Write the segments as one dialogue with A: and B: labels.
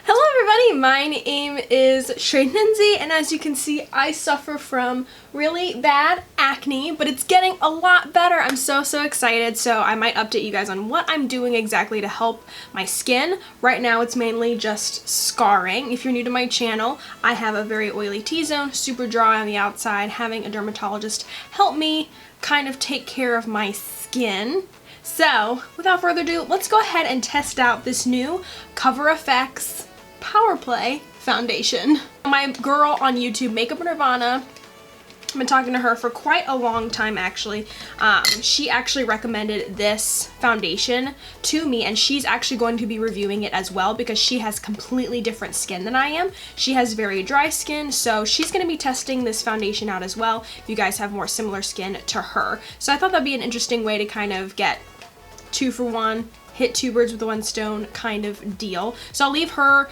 A: Hello everybody, my name is Lindsay, and as you can see, I suffer from really bad acne, but it's getting a lot better. I'm so excited, so I might update you guys on what I'm doing exactly to help my skin. Right now, it's mainly just scarring. If you're new to my channel, I have a very oily T-zone, super dry on the outside. Having a dermatologist help me kind of take care of my skin. So, without further ado, let's go ahead and test out this new Cover FX Power Play foundation. My girl on YouTube, Makeup Nirvana, I've been talking to her for quite a long time actually. She actually recommended this foundation to me, and she's actually going to be reviewing it as well because she has completely different skin than I am. She has very dry skin, so she's going to be testing this foundation out as well if you guys have more similar skin to her. So I thought that'd be an interesting way to kind of get 2 for 1, hit 2 birds with 1 stone kind of deal. So I'll leave her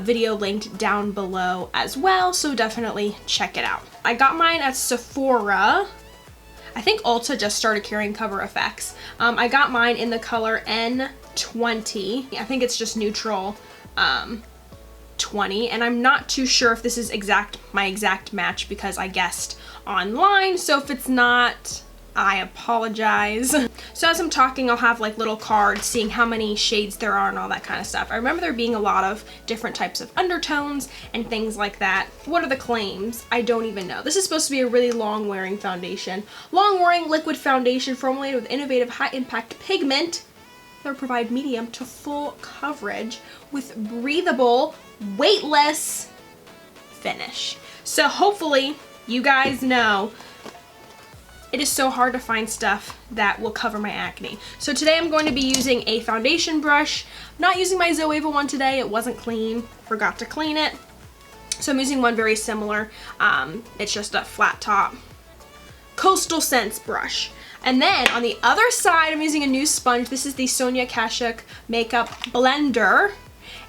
A: video linked down below as well, so definitely check it out. I got mine at Sephora. I think Ulta just started carrying Cover FX. I got mine in the color N20. I think it's just neutral 20, and I'm not too sure if this is my exact match because I guessed online, so if it's not, I apologize. So as I'm talking, I'll have like little cards seeing how many shades there are and all that kind of stuff. I remember there being a lot of different types of undertones and things like that. What are the claims? I don't even know. This is supposed to be a really long-wearing foundation. Long-wearing liquid foundation formulated with innovative high-impact pigment that will provide medium to full coverage with breathable, weightless finish. So hopefully you guys know it is so hard to find stuff that will cover my acne. So today I'm going to be using a foundation brush. I'm not using my Zoeva one today. It wasn't clean. Forgot to clean it. So I'm using one very similar. It's just a flat top Coastal Scents brush. And then on the other side, I'm using a new sponge. This is the Sonia Kashuk Makeup Blender.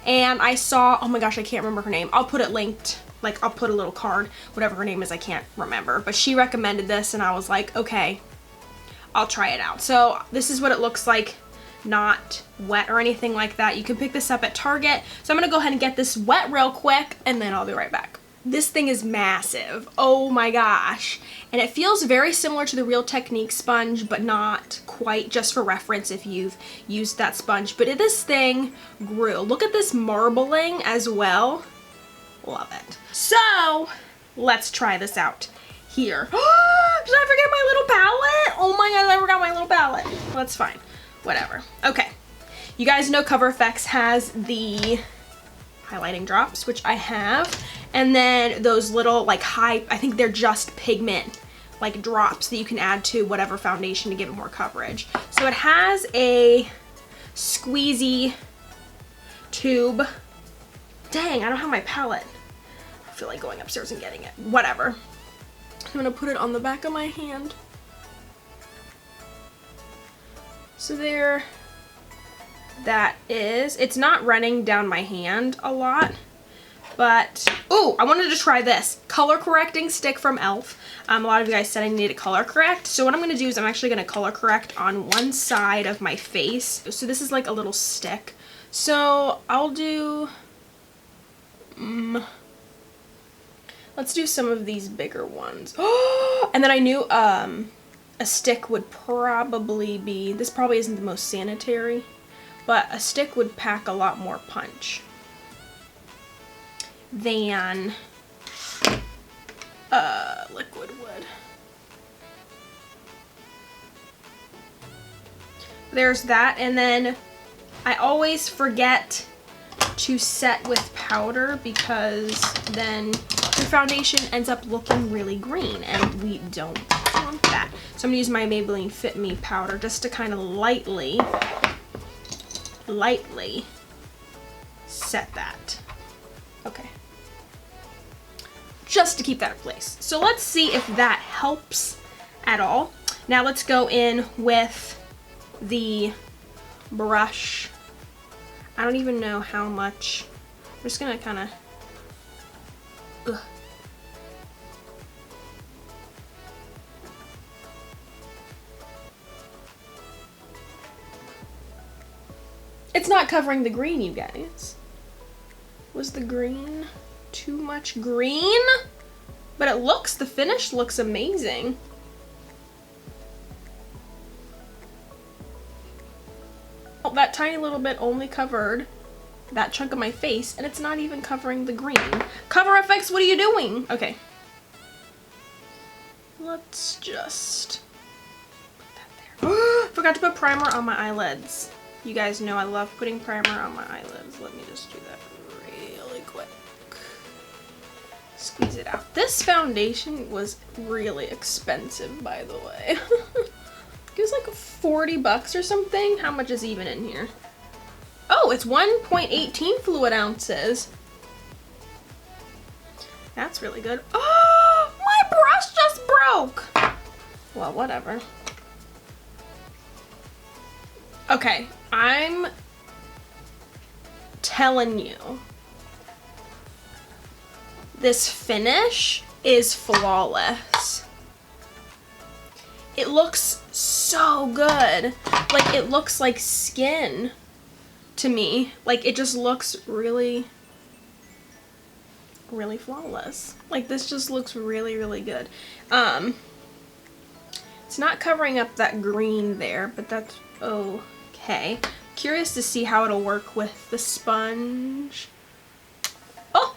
A: And I saw, oh my gosh, I can't remember her name. I'll put it linked. Like, I'll put a little card, whatever her name is, I can't remember. But she recommended this, and I was like, okay, I'll try it out. So this is what it looks like, not wet or anything like that. You can pick this up at Target. So I'm gonna go ahead and get this wet real quick, and then I'll be right back. This thing is massive. Oh my gosh. And it feels very similar to the Real Technique sponge, but not quite, just for reference if you've used that sponge. But this thing grew. Look at this marbling as well. Love it. So let's try this out here. Did I forget my little palette? Oh my god, I forgot my little palette. Well, that's fine. Whatever. Okay. You guys know Cover FX has the highlighting drops, which I have, and then those little like I think they're just pigment like drops that you can add to whatever foundation to give it more coverage. So it has a squeezy tube. Dang, I don't have my palette. I feel like going upstairs and getting it. Whatever. I'm gonna put it on the back of my hand. So there that is. It's not running down my hand a lot, but oh, I wanted to try this color correcting stick from e.l.f. A lot of you guys said I needed to color correct. So what I'm gonna do is I'm actually gonna color correct on one side of my face. So this is like a little stick. So I'll do let's do some of these bigger ones. And then I knew a stick would probably be, this probably isn't the most sanitary, but a stick would pack a lot more punch than liquid would. There's that, and then I always forget to set with powder because then your foundation ends up looking really green, and we don't want that. So I'm gonna use my Maybelline Fit Me powder just to kind of lightly set that. Okay. Just to keep that in place. So let's see if that helps at all. Now let's go in with the brush. I don't even know how much. I'm just gonna kind of it's not covering the green, you guys. Was the green too much green? But the finish looks amazing. Oh, that tiny little bit only covered that chunk of my face, and it's not even covering the green. Cover FX, what are you doing? Okay. Let's just put that there. Forgot to put primer on my eyelids. You guys know I love putting primer on my eyelids. Let me just do that really quick. Squeeze it out. This foundation was really expensive, by the way. It was like 40 bucks or something. How much is even in here? Oh, it's 1.18 fluid ounces. That's really good. Oh, my brush just broke. Well, whatever. Okay, I'm telling you, this finish is flawless. It looks so good. Like, it looks like skin to me. Like, it just looks really, really flawless. Like, this just looks really, really good. It's not covering up that green there, but that's okay. Curious to see how it'll work with the sponge. Oh!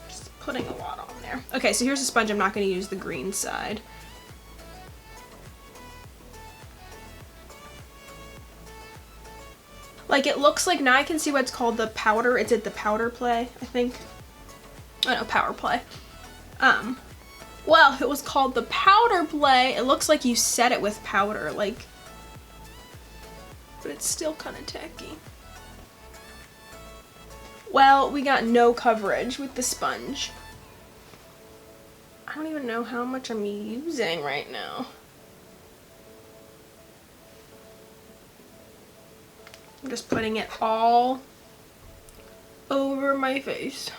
A: Just putting a lot on there. Okay, so here's the sponge. I'm not going to use the green side. Like, it looks like, now I can see what's called the powder. It's at the powder play, I think. Oh no, power play. Well, it was called the powder play. It looks like you set it with powder, like, but it's still kind of tacky. Well, we got no coverage with the sponge. I don't even know how much I'm using right now. I'm just putting it all over my face.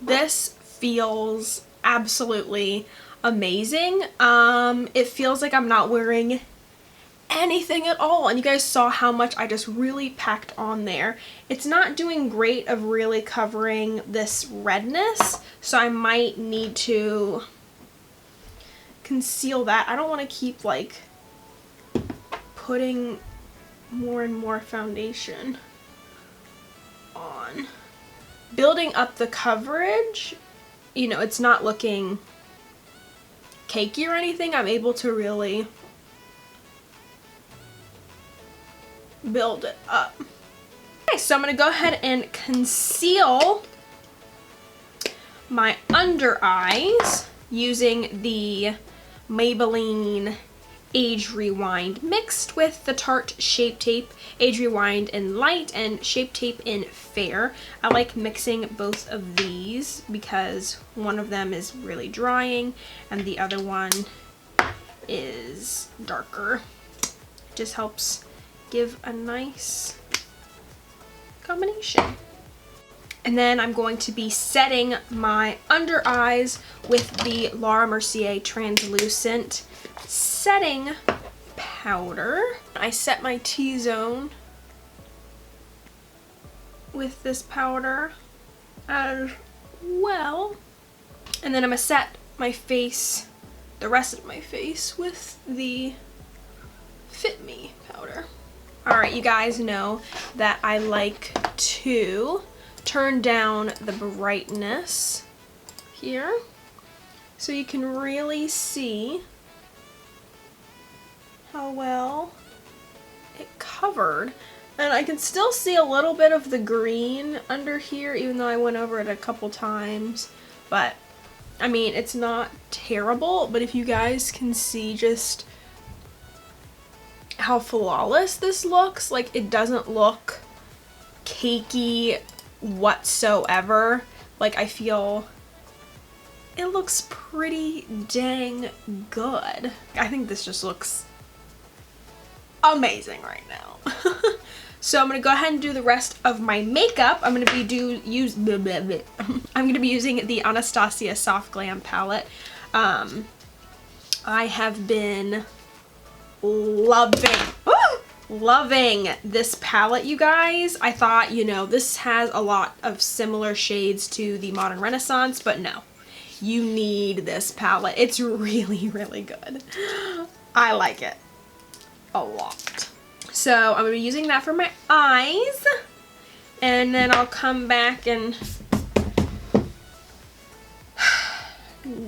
A: This feels absolutely amazing. It feels like I'm not wearing anything at all, and you guys saw how much I just really packed on there. It's not doing great of really covering this redness, so I might need to conceal that. I don't want to keep like putting more and more foundation on. Building up the coverage, you know, it's not looking cakey or anything. I'm able to really build it up. Okay, so I'm gonna go ahead and conceal my under eyes using the Maybelline Age Rewind mixed with the Tarte Shape Tape, Age Rewind in light and Shape Tape in fair. I like mixing both of these because one of them is really drying and the other one is darker. It just helps give a nice combination. And then I'm going to be setting my under eyes with the Laura Mercier Translucent setting powder. I set my T-zone with this powder as well. And then I'm gonna set my face, the rest of my face, with the Fit Me powder. Alright, you guys know that I like to turn down the brightness here so you can really see how well it covered. And I can still see a little bit of the green under here, even though I went over it a couple times. But, I mean, it's not terrible, but if you guys can see just how flawless this looks, like, it doesn't look cakey whatsoever. Like, I feel it looks pretty dang good. I think this just looks amazing right now. So I'm gonna go ahead and do the rest of my makeup. I'm gonna be using the Anastasia Soft Glam palette. I have been loving, loving this palette, you guys. I thought, you know, this has a lot of similar shades to the Modern Renaissance, but no, you need this palette. It's really, really good. I like it a lot. So I'm gonna be using that for my eyes, and then I'll come back and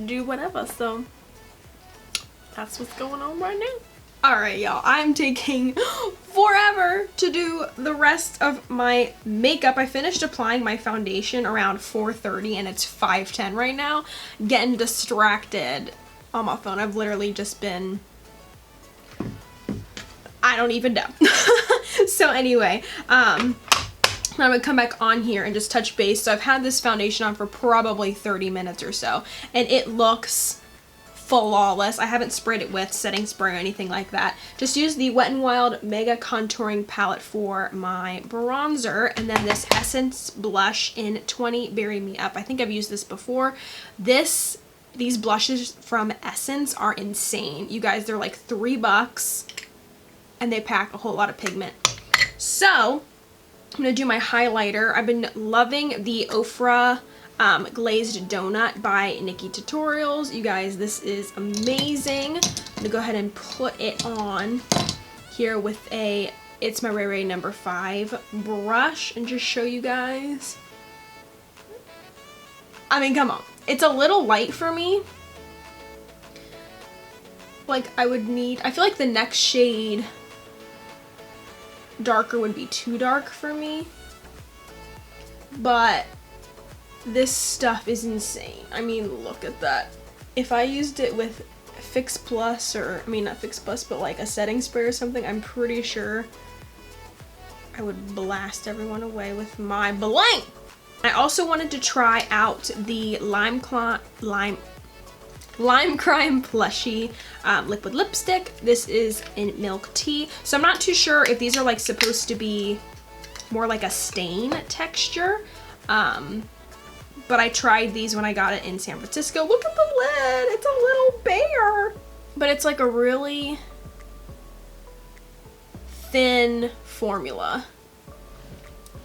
A: do whatever. So that's what's going on right now. Alright, y'all, I'm taking forever to do the rest of my makeup. I finished applying my foundation around 4:30 and it's 5:10 right now. Getting distracted on my phone. I've literally just been, I don't even know. So anyway, I'm gonna come back on here and just touch base. So I've had this foundation on for probably 30 minutes or so, and it looks flawless. I haven't sprayed it with setting spray or anything like that. Just use the Wet n Wild Mega Contouring Palette for my bronzer, and then this Essence blush in 20 Bury Me Up. I think I've used this before. These blushes from Essence are insane. You guys, they're like $3 and they pack a whole lot of pigment. So I'm gonna do my highlighter. I've been loving the Ofra Glazed Donut by Nikki Tutorials. You guys, this is amazing. I'm gonna go ahead and put it on here with a It's My Ray Ray number 5 brush and just show you guys. I mean, come on. It's a little light for me. Like, I feel like the next shade darker would be too dark for me. But this stuff is insane. I mean, look at that. If I used it with Fix Plus, or, I mean, not Fix Plus, but like a setting spray or something, I'm pretty sure I would blast everyone away with my bling. I also wanted to try out the Lime Crime Plushie liquid lipstick. This is in Milk Tea. So I'm not too sure if these are like supposed to be more like a stain texture. But I tried these when I got it in San Francisco. Look at the lid. It's a little bear. But it's like a really thin formula.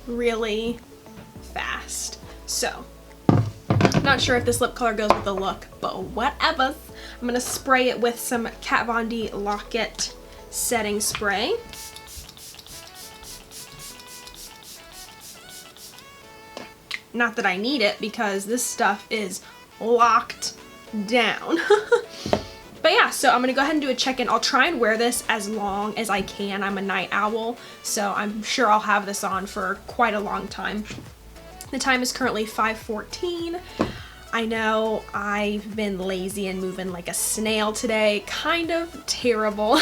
A: Really fast. So, not sure if this lip color goes with the look, but whatever. I'm going to spray it with some Kat Von D Lock-It setting spray. Not that I need it because this stuff is locked down. But yeah, so I'm gonna go ahead and do a check-in. I'll try and wear this as long as I can. I'm a night owl, so I'm sure I'll have this on for quite a long time. The time is currently 5:14. I know I've been lazy and moving like a snail today. Kind of terrible,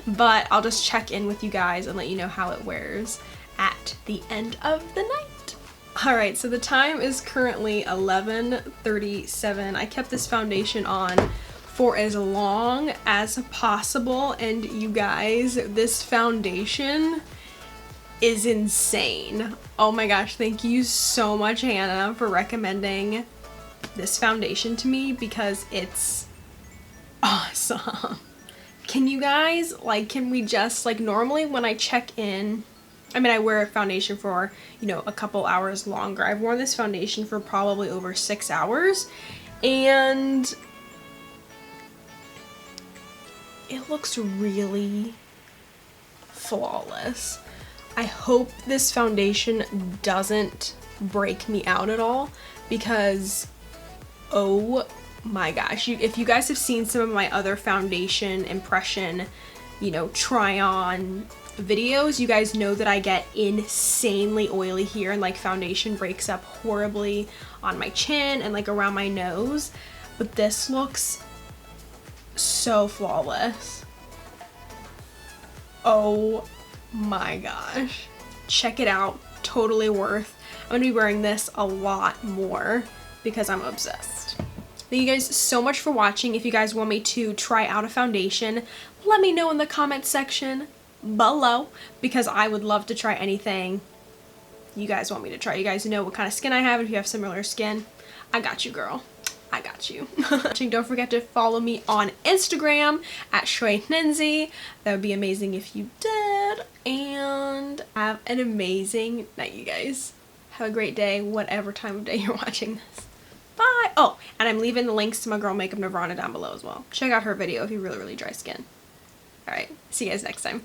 A: but I'll just check in with you guys and let you know how it wears at the end of the night. Alright, so the time is currently 11:37. I kept this foundation on for as long as possible, and you guys, this foundation is insane. Oh my gosh, thank you so much, Hannah, for recommending this foundation to me because it's awesome. Can you guys, like, can we just, like, normally when I check in, I mean, I wear a foundation for, you know, a couple hours longer. I've worn this foundation for probably over 6 hours, and it looks really flawless. I hope this foundation doesn't break me out at all because, oh my gosh, if you guys have seen some of my other foundation impression, you know, try on videos, you guys know that I get insanely oily here and like foundation breaks up horribly on my chin and like around my nose, but this looks so flawless. Oh my gosh, check it out. Totally worth. I'm gonna be wearing this a lot more because I'm obsessed. Thank you guys so much for watching. If you guys want me to try out a foundation, let me know in the comments section below because I would love to try anything you guys want me to try. You guys know what kind of skin I have. If you have similar skin, I got you, girl. I got you. Don't forget to follow me on Instagram at @ShuiNenzi. That would be amazing if you did. And have an amazing night, you guys. Have a great day, whatever time of day you're watching this. Bye! Oh, and I'm leaving the links to my girl Makeup Nirvana down below as well. Check out her video if you really, really dry skin. Alright, see you guys next time.